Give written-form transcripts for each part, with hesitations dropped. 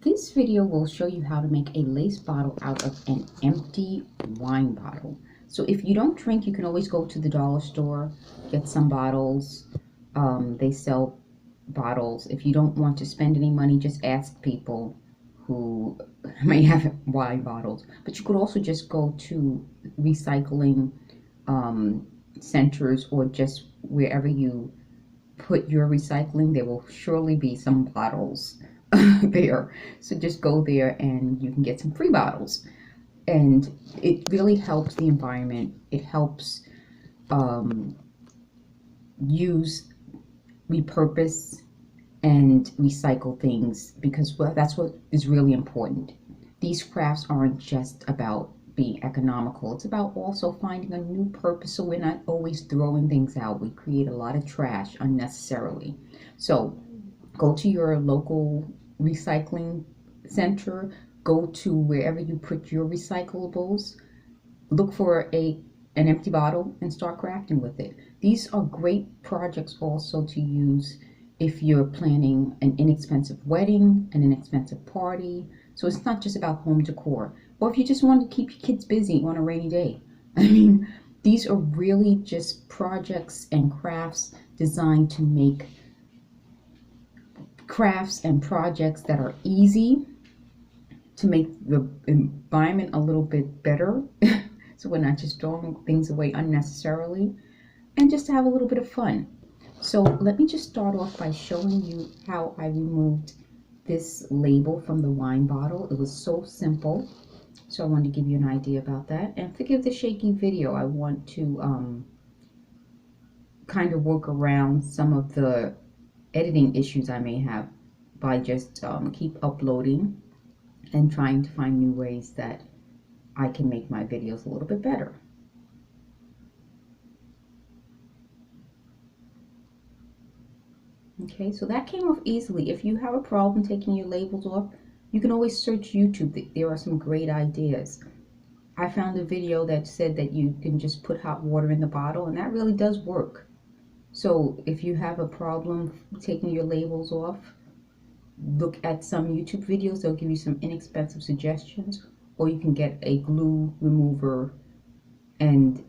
This video will show you how to make a lace bottle out of an empty wine bottle. So if you don't drink, you can always go to the dollar store, get some bottles. They sell bottles. If you don't want to spend any money, just ask people who may have wine bottles. But you could also just go to recycling centers, or just wherever you put your recycling, there will surely be some bottles there. So just go there and you can get some free bottles. And it really helps the environment. It helps use, repurpose, and recycle things, because that's what is really important. These crafts aren't just about being economical. It's about also finding a new purpose, so we're not always throwing things out. We create a lot of trash unnecessarily. So go to your local recycling center, go to wherever you put your recyclables, look for an empty bottle and start crafting with it. These are great projects also to use if you're planning an inexpensive wedding, an inexpensive party. So it's not just about home decor, or if you just want to keep your kids busy on a rainy day. I mean, these are really just projects and crafts designed to make crafts and projects that are easy, to make the environment a little bit better. So we're not just throwing things away unnecessarily, and just to have a little bit of fun. So let me just start off by showing you how I removed this label from the wine bottle. It was so simple. So I wanted to give you an idea about that. And forgive the shaky video. I want to kind of work around some of the editing issues I may have by just keep uploading and trying to find new ways that I can make my videos a little bit better. Okay, so that came off easily. If you have a problem taking your labels off, you can always search YouTube. There are some great ideas. I found a video that said that you can just put hot water in the bottle, and that really does work. So if you have a problem taking your labels off, look at some YouTube videos. They'll give you some inexpensive suggestions, or you can get a glue remover and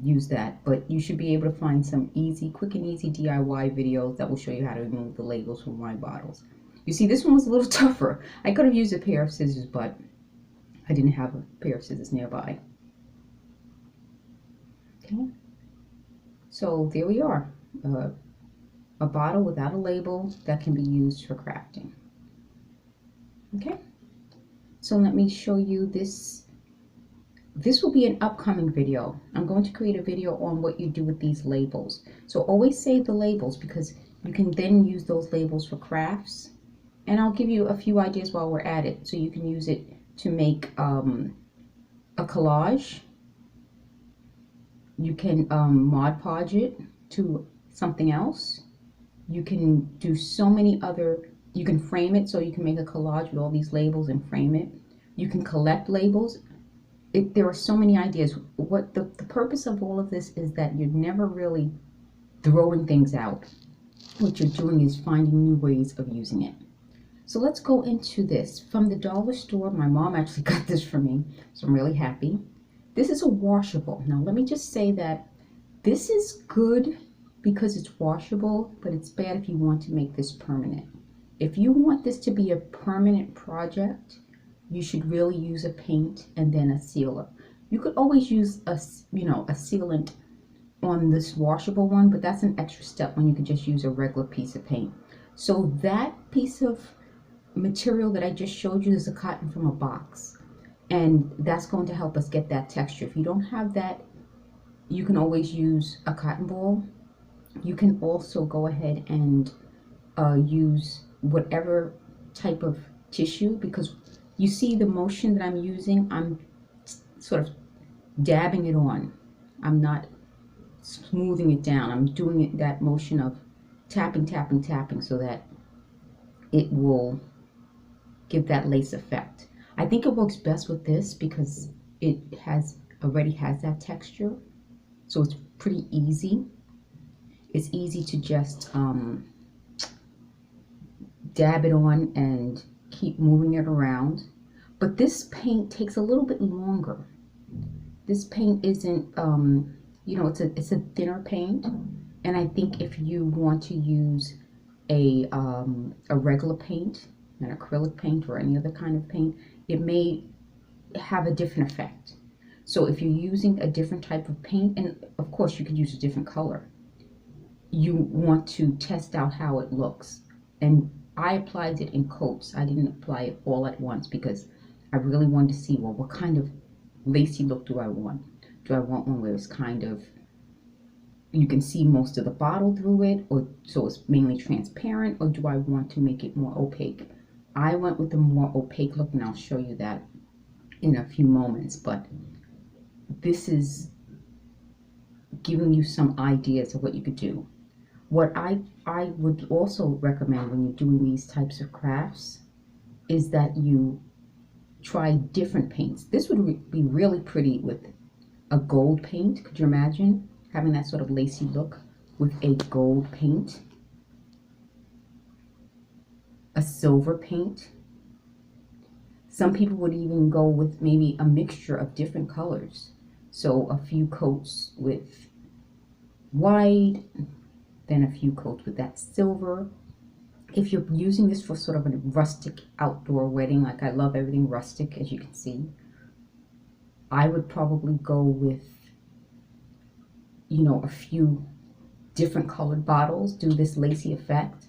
use that. But you should be able to find some quick and easy DIY videos that will show you how to remove the labels from wine bottles. You see, this one was a little tougher. I could have used a pair of scissors, but I didn't have a pair of scissors nearby. Okay, so there we are. A bottle without a label that can be used for crafting. Okay, so let me show you this. This will be an upcoming video. I'm going to create a video on what you do with these labels. So always save the labels, because you can then use those labels for crafts. And I'll give you a few ideas while we're at it. So you can use it to make a collage. You can Mod Podge it to something else. You can do so many other, you can frame it, so you can make a collage with all these labels and frame it. You can collect labels. There are so many ideas. What the purpose of all of this is that you're never really throwing things out. What you're doing is finding new ways of using it. So let's go into this. From the dollar store, my mom actually got this for me, so I'm really happy. This is a washable. Now let me just say that this is good because it's washable, but it's bad if you want to make this permanent. If you want this to be a permanent project, you should really use a paint and then a sealer. You could always use a sealant on this washable one, but that's an extra step when you could just use a regular piece of paint. So that piece of material that I just showed you is a cotton from a box, and that's going to help us get that texture. If you don't have that, you can always use a cotton ball. You can also go ahead and use whatever type of tissue, because you see the motion that I'm using, I'm sort of dabbing it on. I'm not smoothing it down. I'm doing it, that motion of tapping, tapping, tapping, so that it will give that lace effect. I think it works best with this because it already has that texture. So it's pretty easy. It's easy to just dab it on and keep moving it around. But this paint takes a little bit longer. This paint isn't, you know, it's a thinner paint. And I think if you want to use a regular paint, an acrylic paint or any other kind of paint, it may have a different effect. So if you're using a different type of paint, and of course you could use a different color, you want to test out how it looks. And I applied it in coats. I didn't apply it all at once because I really wanted to see, well, what kind of lacy look do I want? Do I want one where it's kind of, you can see most of the bottle through it, or so it's mainly transparent, or do I want to make it more opaque? I went with the more opaque look, and I'll show you that in a few moments, but this is giving you some ideas of what you could do. What I would also recommend when you're doing these types of crafts is that you try different paints. This would be really pretty with a gold paint. Could you imagine having that sort of lacy look with a gold paint? A silver paint. Some people would even go with maybe a mixture of different colors. So a few coats with white, then a few coats with that silver. If you're using this for sort of a rustic outdoor wedding, like I love everything rustic, as you can see, I would probably go with, you know, a few different colored bottles, do this lacy effect,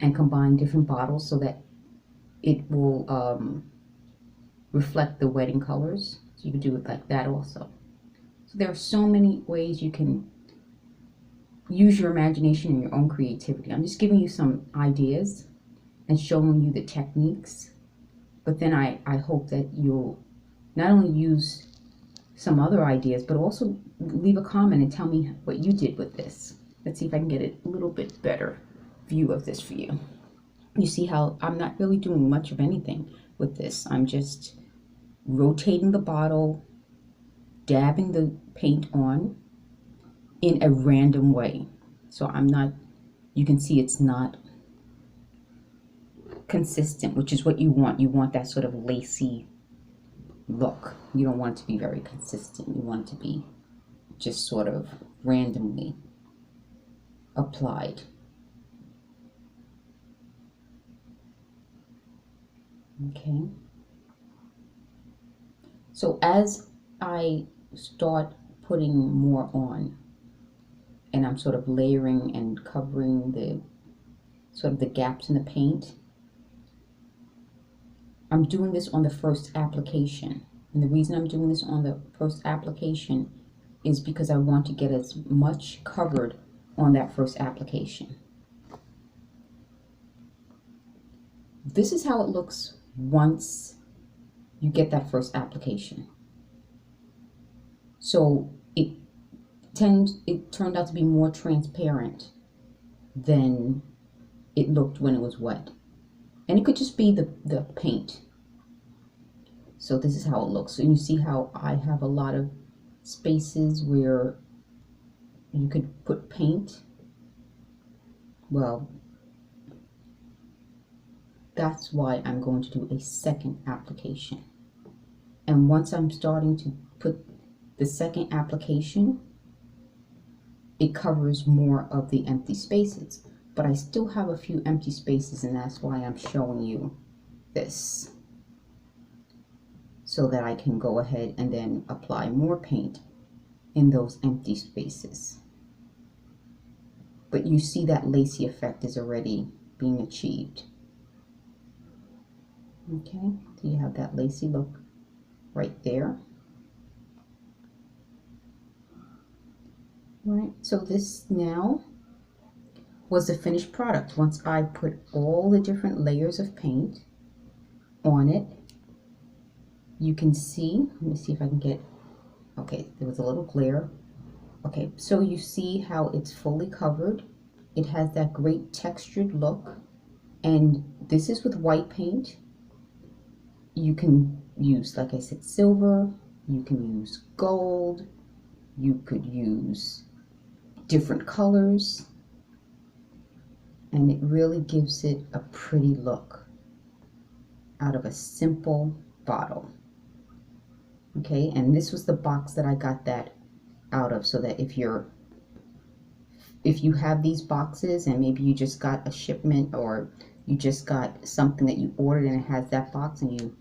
and combine different bottles so that it will reflect the wedding colors. So you can do it like that also. So there are so many ways you can use your imagination and your own creativity. I'm just giving you some ideas and showing you the techniques, but then I hope that you'll not only use some other ideas, but also leave a comment and tell me what you did with this. Let's see if I can get a little bit better view of this for you. You see how I'm not really doing much of anything with this. I'm just rotating the bottle, dabbing the paint on in a random way. So I'm not, you can see it's not consistent, which is what you want. You want that sort of lacy look. You don't want it to be very consistent. You want it to be just sort of randomly applied. Okay. So as I start putting more on, and I'm sort of layering and covering the sort of the gaps in the paint, I'm doing this on the first application. And the reason I'm doing this on the first application is because I want to get as much covered on that first application. This is how it looks once you get that first application. So it turned out to be more transparent than it looked when it was wet. And it could just be the paint. So this is how it looks. So you see how I have a lot of spaces where you could put paint. Well, that's why I'm going to do a second application. And once I'm starting to put the second application, it covers more of the empty spaces. But I still have a few empty spaces, and that's why I'm showing you this, so that I can go ahead and then apply more paint in those empty spaces. But you see that lacy effect is already being achieved. Okay, so you have that lacy look right there. Right, so this now was the finished product. Once I put all the different layers of paint on it, you can see, let me see if I can get, okay, there was a little glare. Okay, so you see how it's fully covered. It has that great textured look, and this is with white paint. You can use, like I said, silver, you can use gold, you could use different colors, and it really gives it a pretty look. out of a simple bottle. Okay, and this was the box that I got that out of, so that if you have these boxes and maybe you just got a shipment, or you just got something that you ordered and it has that box and you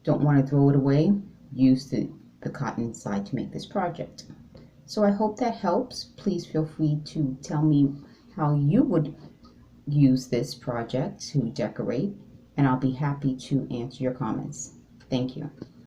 don't want to throw it away, use the cotton inside to make this project. So I hope that helps. Please feel free to tell me how you would use this project to decorate, and I'll be happy to answer your comments. Thank you.